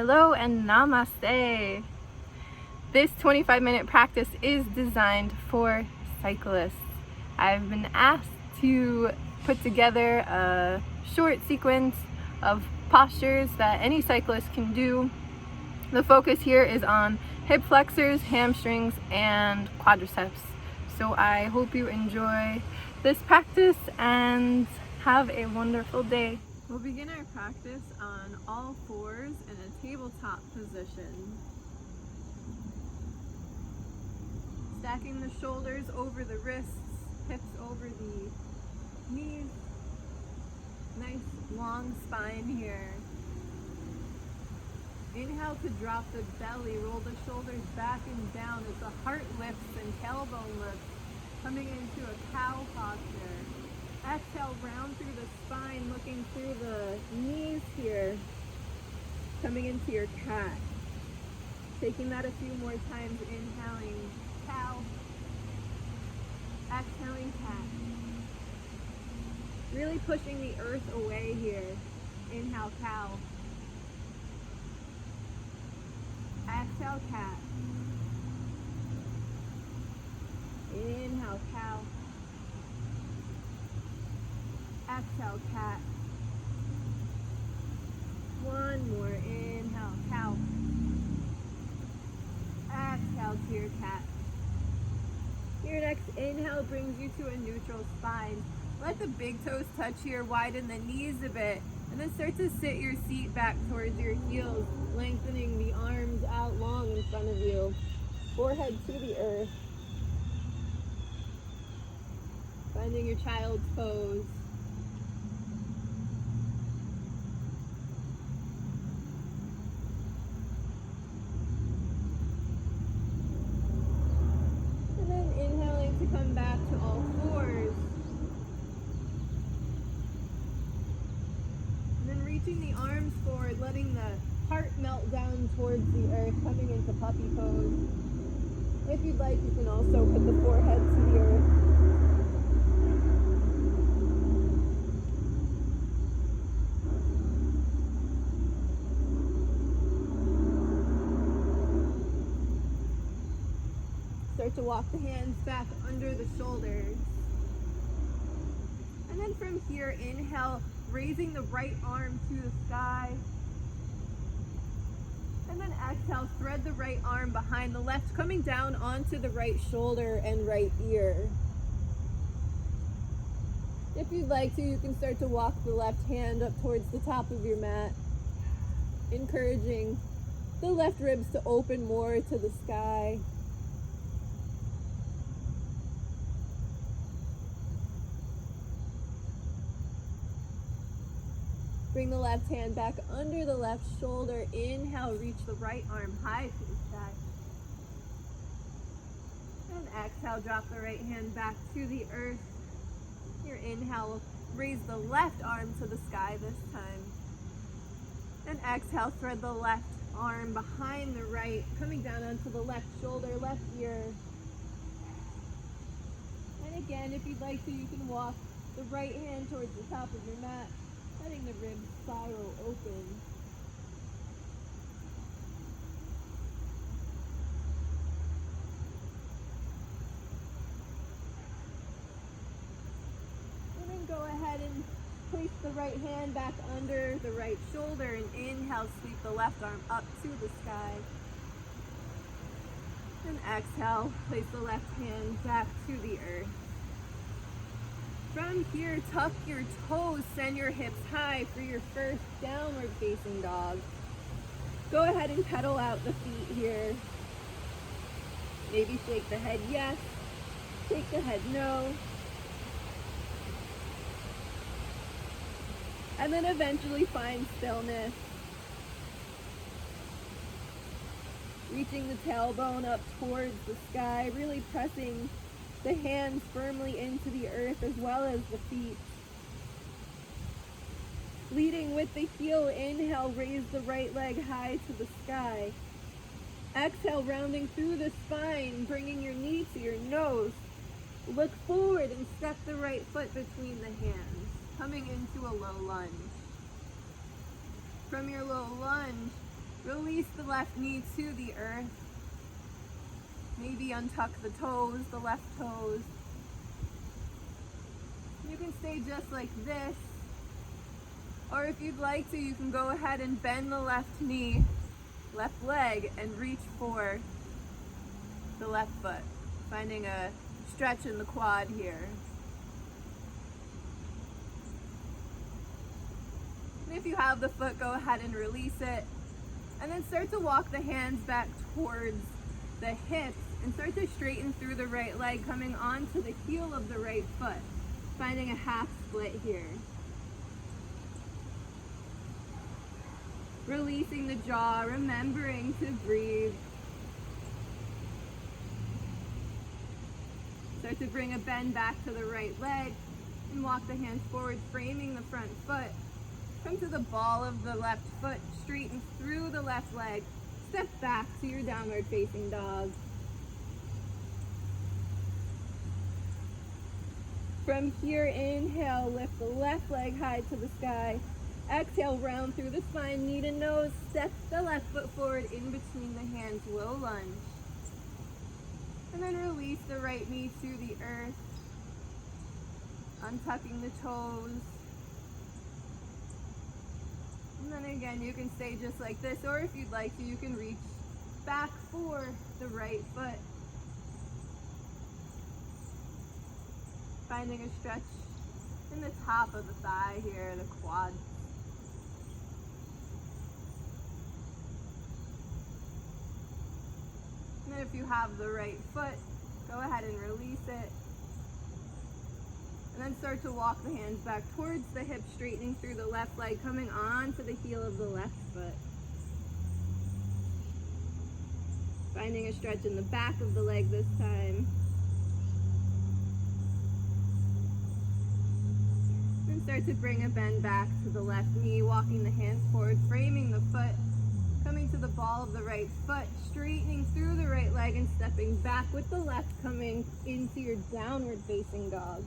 Hello and namaste. This 25-minute practice is designed for cyclists. I've been asked to put together a short sequence of postures that any cyclist can do. The focus here is on hip flexors, hamstrings, and quadriceps. So I hope you enjoy this practice and have a wonderful day. We'll begin our practice on all fours in a tabletop position. Stacking the shoulders over the wrists, hips over the knees. Nice long spine here. Inhale to drop the belly, roll the shoulders back and down as the heart lifts and tailbone lifts, coming into a cow posture. Exhale, round through the spine, looking through the knees here, coming into your cat. Taking that a few more times, inhaling cow, exhaling cat. Really pushing the earth away here. Inhale, cow. Exhale, cat. Inhale, cow. Exhale, cat. One more. Inhale, cow. Exhale to your cat. Your next inhale brings you to a neutral spine. Let the big toes touch here, widen the knees a bit, and then start to sit your seat back towards your heels, lengthening the arms out long in front of you. Forehead to the earth. Finding your child's pose. And then inhaling to come back to all fours. Reaching the arms forward, letting the heart melt down towards the earth, coming into puppy pose. If you'd like, you can also put the forehead to the earth. Start to walk the hands back under the shoulders. And then from here, inhale, raising the right arm to the sky. And then exhale, thread the right arm behind the left, coming down onto the right shoulder and right ear. If you'd like to, you can start to walk the left hand up towards the top of your mat, encouraging the left ribs to open more to the sky. Bring the left hand back under the left shoulder. Inhale, reach the right arm high to the sky. And exhale, drop the right hand back to the earth. Your inhale, raise the left arm to the sky this time. And exhale, thread the left arm behind the right, coming down onto the left shoulder, left ear. And again, if you'd like to, you can walk the right hand towards the top of your mat, letting the ribs spiral open. And then go ahead and place the right hand back under the right shoulder and inhale, sweep the left arm up to the sky. And exhale, place the left hand back to the earth. From here, tuck your toes, send your hips high for your first downward facing dog. Go ahead and pedal out the feet here. Maybe shake the head yes, shake the head no. And then eventually find stillness. Reaching the tailbone up towards the sky, really pressing the hands firmly into the earth as well as the feet. Leading with the heel, inhale, raise the right leg high to the sky. Exhale, rounding through the spine, bringing your knee to your nose. Look forward and step the right foot between the hands, coming into a low lunge. From your low lunge, really left knee to the earth. Maybe untuck the toes, the left toes. You can stay just like this. Or if you'd like to, you can go ahead and bend the left knee, left leg, and reach for the left foot, finding a stretch in the quad here. And if you have the foot, go ahead and release it. And then start to walk the hands back towards the hips and start to straighten through the right leg, coming onto the heel of the right foot, finding a half split here. Releasing the jaw, remembering to breathe. Start to bring a bend back to the right leg and walk the hands forward, framing the front foot. Come to the ball of the left foot, straighten through the left leg. Step back to your downward facing dog. From here, inhale, lift the left leg high to the sky. Exhale, round through the spine, knee to nose. Step the left foot forward in between the hands, low lunge. And then release the right knee to the earth, untucking the toes. And then again, you can stay just like this, or if you'd like to, you can reach back for the right foot. Finding a stretch in the top of the thigh here, the quad. And then if you have the right foot, go ahead and release it. And then start to walk the hands back towards the hips, straightening through the left leg, coming onto the heel of the left foot. Finding a stretch in the back of the leg this time. And start to bring a bend back to the left knee, walking the hands forward, framing the foot, coming to the ball of the right foot, straightening through the right leg and stepping back with the left, coming into your downward facing dog.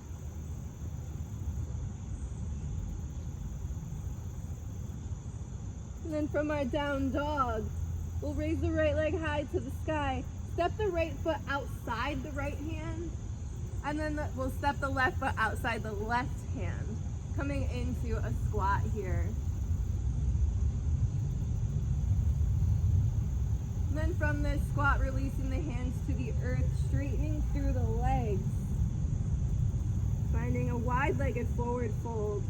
And then from our down dog, we'll raise the right leg high to the sky, step the right foot outside the right hand, and then we'll step the left foot outside the left hand, coming into a squat here. And then from this squat, releasing the hands to the earth, straightening through the legs, finding a wide-legged forward fold.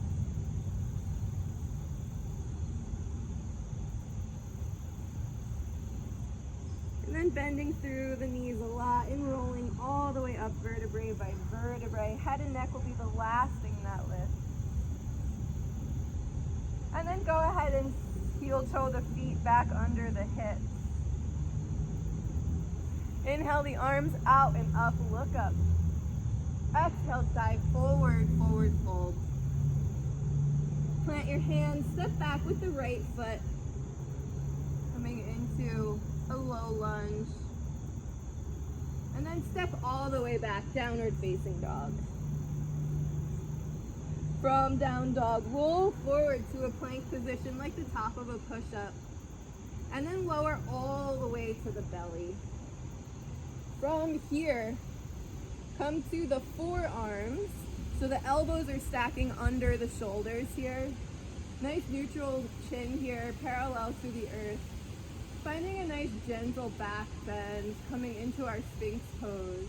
And then bending through the knees a lot and rolling all the way up vertebrae by vertebrae. Head and neck will be the last thing that lifts. And then go ahead and heel toe the feet back under the hips. Inhale the arms out and up, look up. Exhale, dive forward, forward fold. Plant your hands, step back with the right foot. Coming into a low lunge. And then step all the way back, downward facing dog. From down dog, roll forward to a plank position like the top of a push-up. And then lower all the way to the belly. From here, come to the forearms. So the elbows are stacking under the shoulders here. Nice neutral chin here, parallel to the earth. Finding a nice gentle back bend, coming into our Sphinx pose.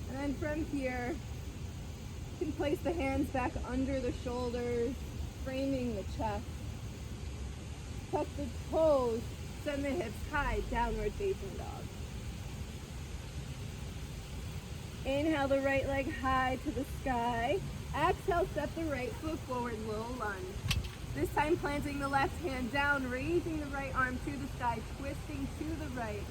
And then from here, you can place the hands back under the shoulders, framing the chest. Tuck the toes, send the hips high, downward facing dog. Inhale the right leg high to the sky. Exhale, step the right foot forward, low lunge. This time planting the left hand down, raising the right arm to the sky, twisting to the right.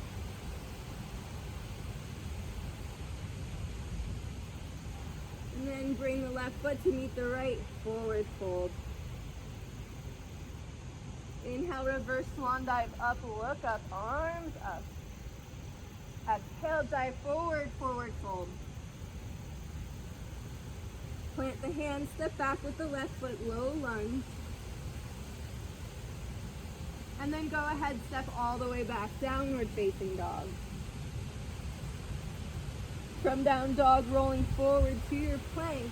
And then bring the left foot to meet the right, forward fold. Inhale, reverse swan dive up, look up, arms up. Exhale, dive forward, forward fold. Plant the hands, step back with the left foot, low lunge. And then go ahead, step all the way back, downward facing dog. From down dog, rolling forward to your plank.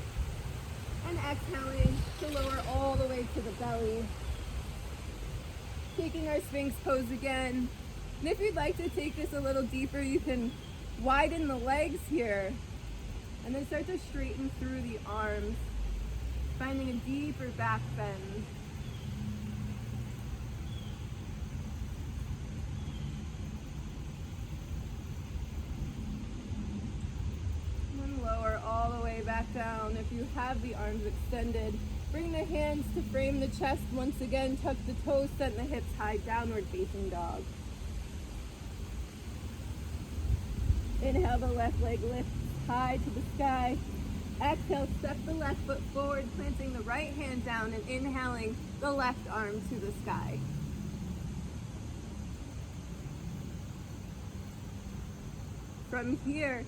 And exhaling to lower all the way to the belly. Taking our Sphinx pose again. And if you'd like to take this a little deeper, you can widen the legs here. And then start to straighten through the arms, finding a deeper back bend. Lower all the way back down. If you have the arms extended, bring the hands to frame the chest. Once again, tuck the toes, send the hips high, downward facing dog. Inhale, the left leg lifts high to the sky. Exhale, step the left foot forward, planting the right hand down and inhaling the left arm to the sky. From here,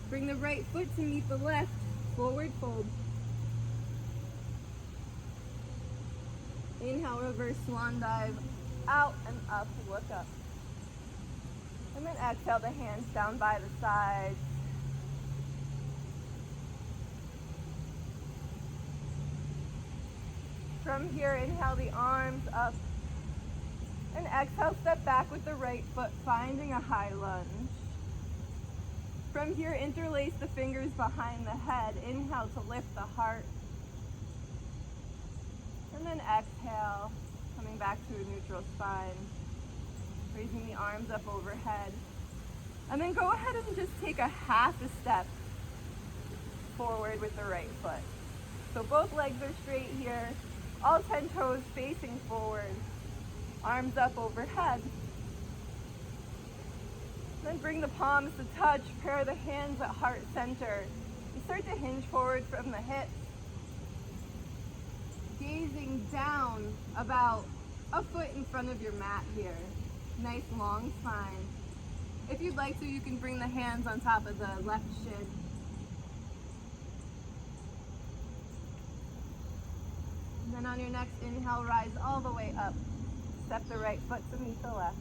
bring the right foot to meet the left, forward fold. Inhale, reverse swan dive, out and up, look up. And then exhale the hands down by the sides. From here, inhale the arms up. And exhale, step back with the right foot, finding a high lunge. From here, interlace the fingers behind the head. Inhale to lift the heart. And then exhale, coming back to a neutral spine. Raising the arms up overhead. And then go ahead and just take a half a step forward with the right foot. So both legs are straight here. All 10 toes facing forward. Arms up overhead. Then bring the palms to touch, pair the hands at heart center. You start to hinge forward from the hips. Gazing down about a foot in front of your mat here. Nice long spine. If you'd like to, you can bring the hands on top of the left shin. And then on your next inhale, rise all the way up. Step the right foot to meet the left.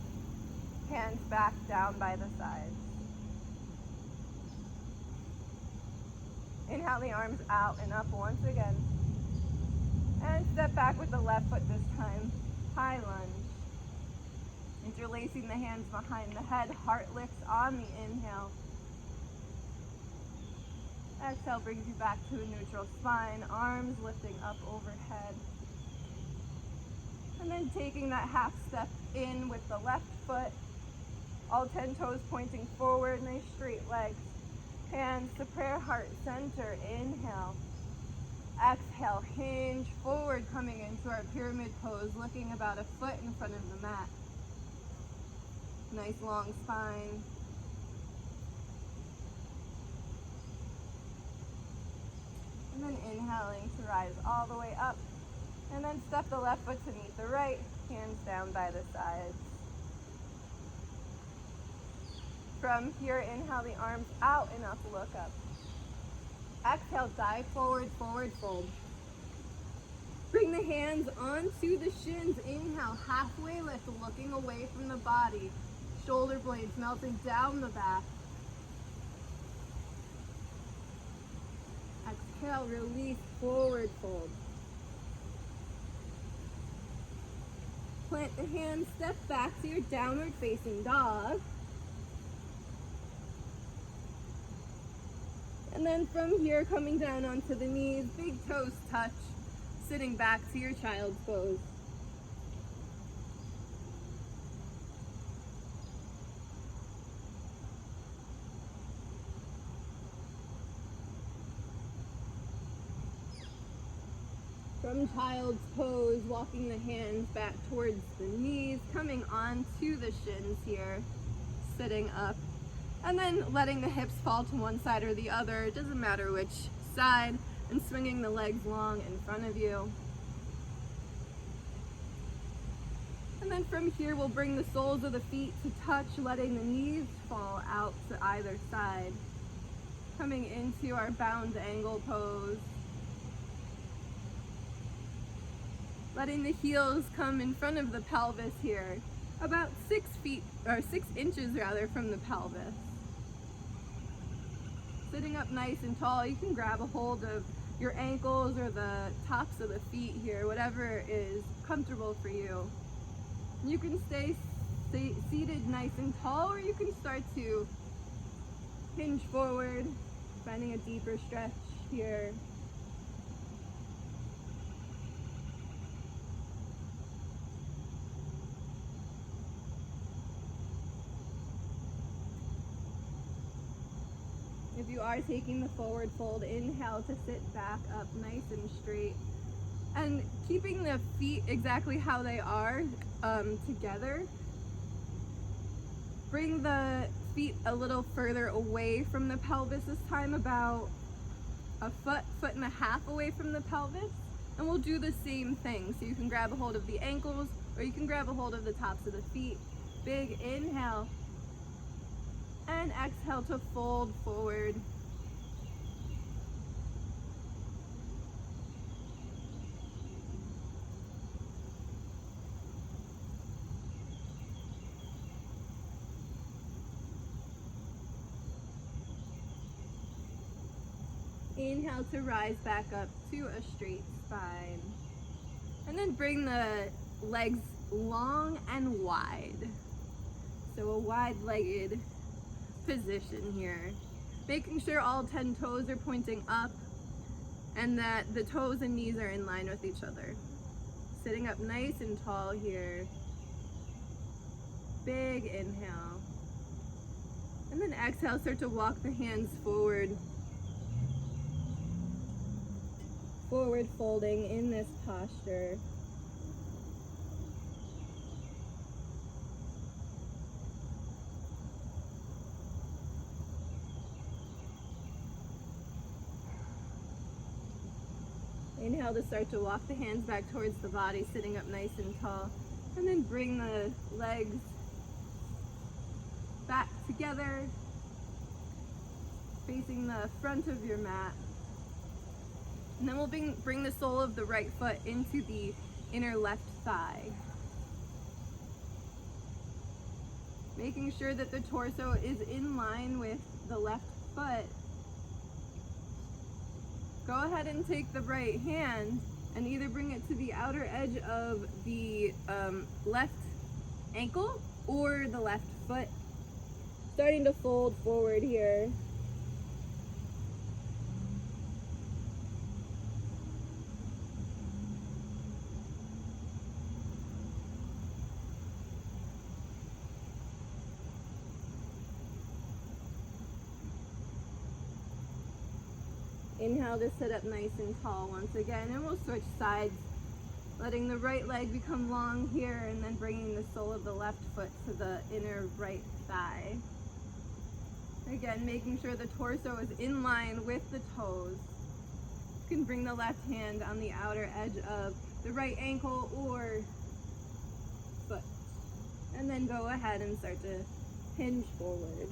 Hands back down by the sides. Inhale the arms out and up once again. And step back with the left foot this time. High lunge. Interlacing the hands behind the head. Heart lifts on the inhale. Exhale brings you back to a neutral spine. Arms lifting up overhead. And then taking that half step in with the left foot. All 10 toes pointing forward, nice straight legs. Hands to prayer heart center, inhale. Exhale, hinge forward, coming into our pyramid pose, looking about a foot in front of the mat. Nice long spine. And then inhaling to rise all the way up. And then step the left foot to meet the right, hands down by the sides. From here, inhale the arms out and up, look up. Exhale, dive forward, forward fold. Bring the hands onto the shins. Inhale, halfway lift, looking away from the body. Shoulder blades melting down the back. Exhale, release, forward fold. Plant the hands, step back to your downward facing dog. And then from here, coming down onto the knees, big toes touch, sitting back to your child's pose. From child's pose, walking the hands back towards the knees, coming onto the shins here, sitting up. And then letting the hips fall to one side or the other, it doesn't matter which side, and swinging the legs long in front of you. And then from here, we'll bring the soles of the feet to touch, letting the knees fall out to either side. Coming into our bound angle pose. letting the heels come in front of the pelvis here, about 6 inches rather from the pelvis. Sitting up nice and tall, you can grab a hold of your ankles or the tops of the feet here, whatever is comfortable for you. You can stay seated nice and tall, or you can start to hinge forward, finding a deeper stretch here. If you are taking the forward fold, inhale to sit back up nice and straight. And keeping the feet exactly how they are together. Bring the feet a little further away from the pelvis this time, about a foot and a half away from the pelvis. And we'll do the same thing. So you can grab a hold of the ankles, or you can grab a hold of the tops of the feet. Big inhale. And exhale to fold forward. Inhale to rise back up to a straight spine. And then bring the legs long and wide. So a wide-legged position here. Making sure all 10 toes are pointing up and that the toes and knees are in line with each other. Sitting up nice and tall here. Big inhale. And then exhale, start to walk the hands forward. Forward folding in this posture. Inhale to start to walk the hands back towards the body, sitting up nice and tall. And then bring the legs back together, facing the front of your mat. And then we'll bring the sole of the right foot into the inner left thigh. Making sure that the torso is in line with the left foot. Go ahead and take the right hand and either bring it to the outer edge of the left ankle or the left foot. Starting to fold forward here. Inhale to sit up nice and tall once again, and we'll switch sides, letting the right leg become long here and then bringing the sole of the left foot to the inner right thigh. Again, making sure the torso is in line with the toes. You can bring the left hand on the outer edge of the right ankle or foot. And then go ahead and start to hinge forward.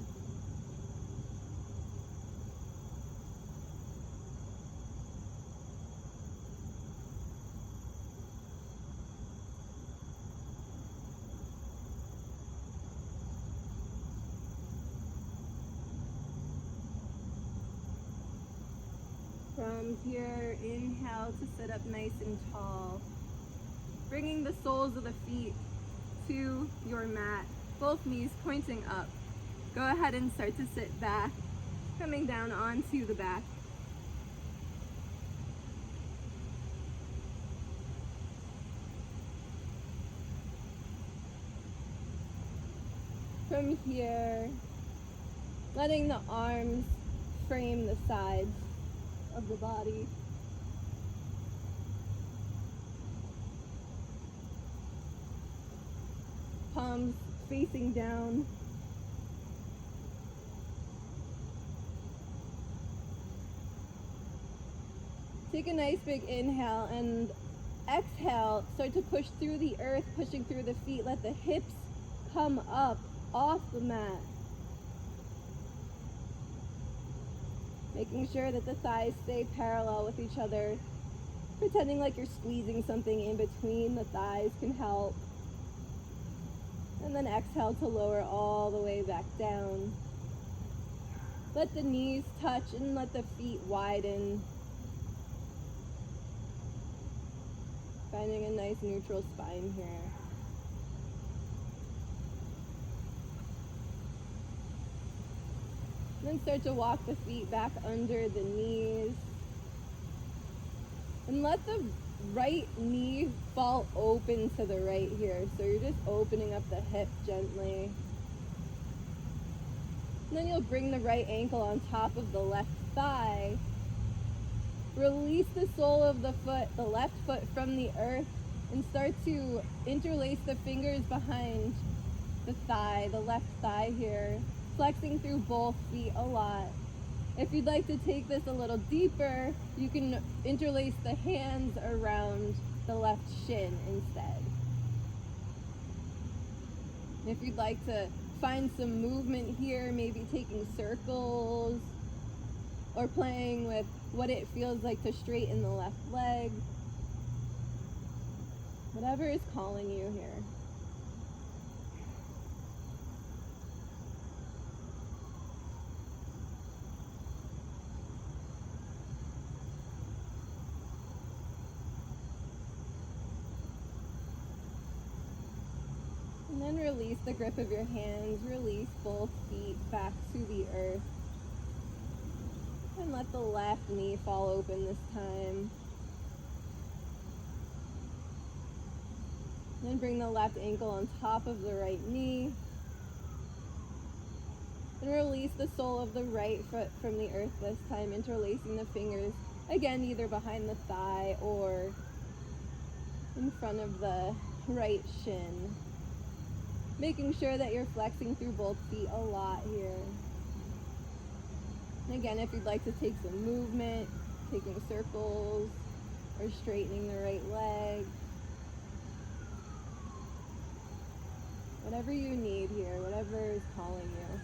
From here, inhale to sit up nice and tall. Bringing the soles of the feet to your mat, both knees pointing up. Go ahead and start to sit back, coming down onto the back. From here, letting the arms frame the sides of the body. Palms facing down. Take a nice big inhale and exhale. Start to push through the earth, pushing through the feet. Let the hips come up off the mat. Making sure that the thighs stay parallel with each other. Pretending like you're squeezing something in between the thighs can help. And then exhale to lower all the way back down. Let the knees touch and let the feet widen. Finding a nice neutral spine here. Then start to walk the feet back under the knees. And let the right knee fall open to the right here. So you're just opening up the hip gently. And then you'll bring the right ankle on top of the left thigh. Release the sole of the foot, the left foot from the earth, and start to interlace the fingers behind the thigh, the left thigh here, flexing through both feet a lot. If you'd like to take this a little deeper, you can interlace the hands around the left shin instead. If you'd like to find some movement here, maybe taking circles or playing with what it feels like to straighten the left leg. Whatever is calling you here. And then release the grip of your hands, release both feet back to the earth. And let the left knee fall open this time. Then bring the left ankle on top of the right knee. And release the sole of the right foot from the earth this time, interlacing the fingers, again, either behind the thigh or in front of the right shin. Making sure that you're flexing through both feet a lot here. And again, if you'd like to take some movement, taking circles or straightening the right leg. Whatever you need here, whatever is calling you.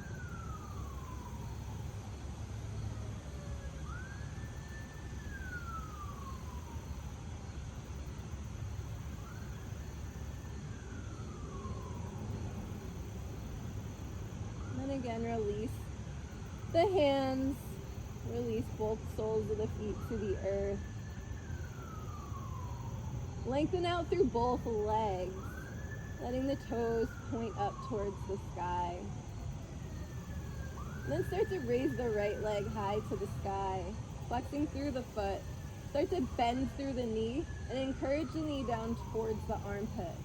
And then again, release the hands, release both soles of the feet to the earth. Lengthen out through both legs, letting the toes point up towards the sky. And then start to raise the right leg high to the sky, flexing through the foot. Start to bend through the knee and encourage the knee down towards the armpit.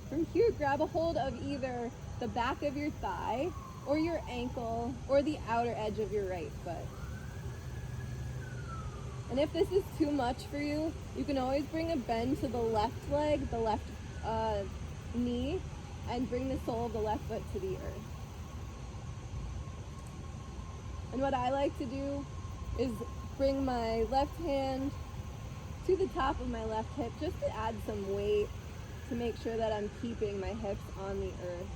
From here, grab a hold of either the back of your thigh or your ankle or the outer edge of your right foot. And if this is too much for you, you can always bring a bend to the left leg, the left knee, and bring the sole of the left foot to the earth. And what I like to do is bring my left hand to the top of my left hip just to add some weight to make sure that I'm keeping my hips on the earth.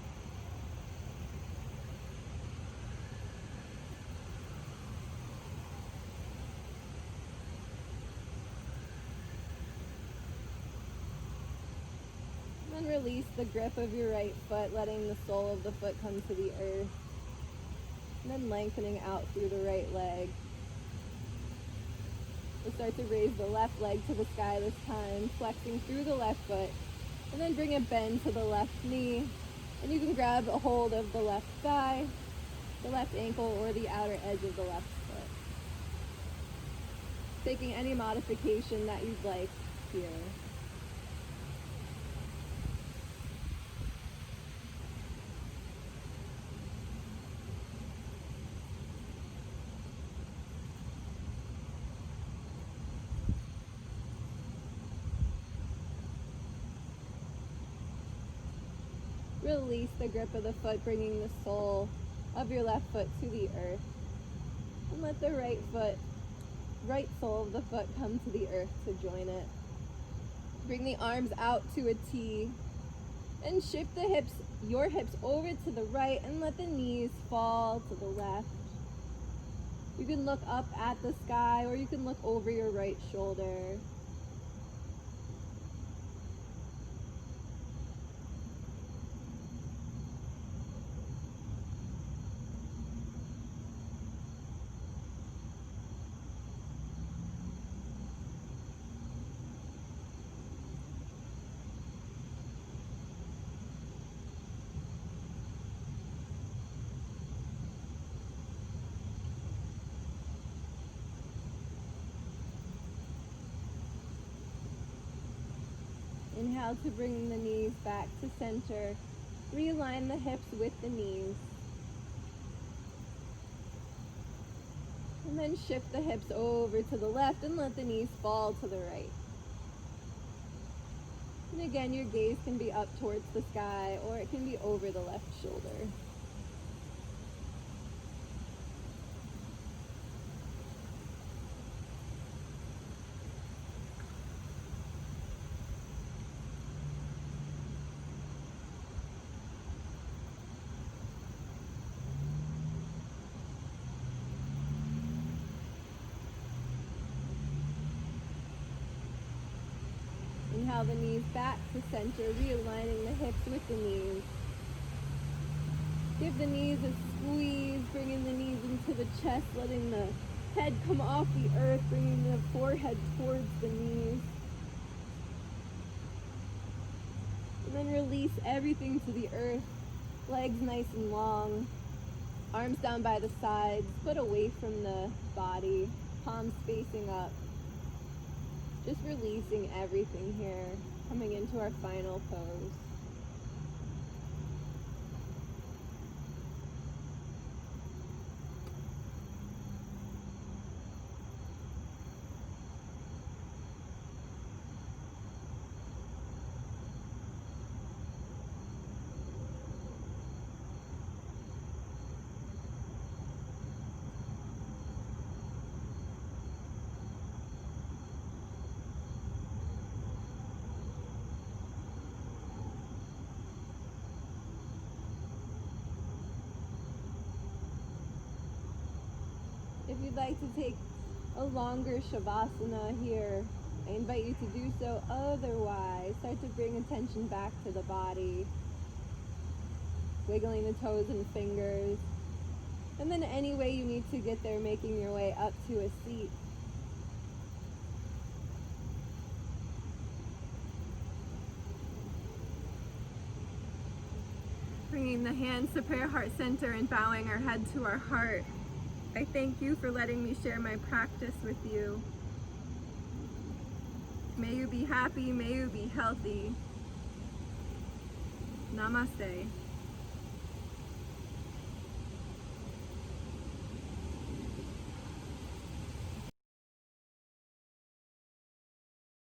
And release the grip of your right foot, letting the sole of the foot come to the earth. And then lengthening out through the right leg. We'll start to raise the left leg to the sky this time, flexing through the left foot. And then bring a bend to the left knee. And you can grab a hold of the left thigh, the left ankle, or the outer edge of the left foot. Taking any modification that you'd like here. Release the grip of the foot, bringing the sole of your left foot to the earth. And let the right sole of the foot come to the earth to join it. Bring the arms out to a T and shift the your hips over to the right and let the knees fall to the left. You can look up at the sky or you can look over your right shoulder. Inhale to bring the knees back to center. Realign the hips with the knees. And then shift the hips over to the left and let the knees fall to the right. And again, your gaze can be up towards the sky or it can be over the left shoulder. Inhale the knees back to center, realigning the hips with the knees. Give the knees a squeeze, bringing the knees into the chest, letting the head come off the earth, bringing the forehead towards the knees. And then release everything to the earth. Legs nice and long, arms down by the sides, but away from the body, palms facing up. Just releasing everything here, coming into our final pose. If you'd like to take a longer Shavasana here, I invite you to do so. Otherwise, start to bring attention back to the body, wiggling the toes and fingers. And then any way you need to get there, making your way up to a seat. Bringing the hands to prayer heart center and bowing our head to our heart. I thank you for letting me share my practice with you. May you be happy, may you be healthy. Namaste.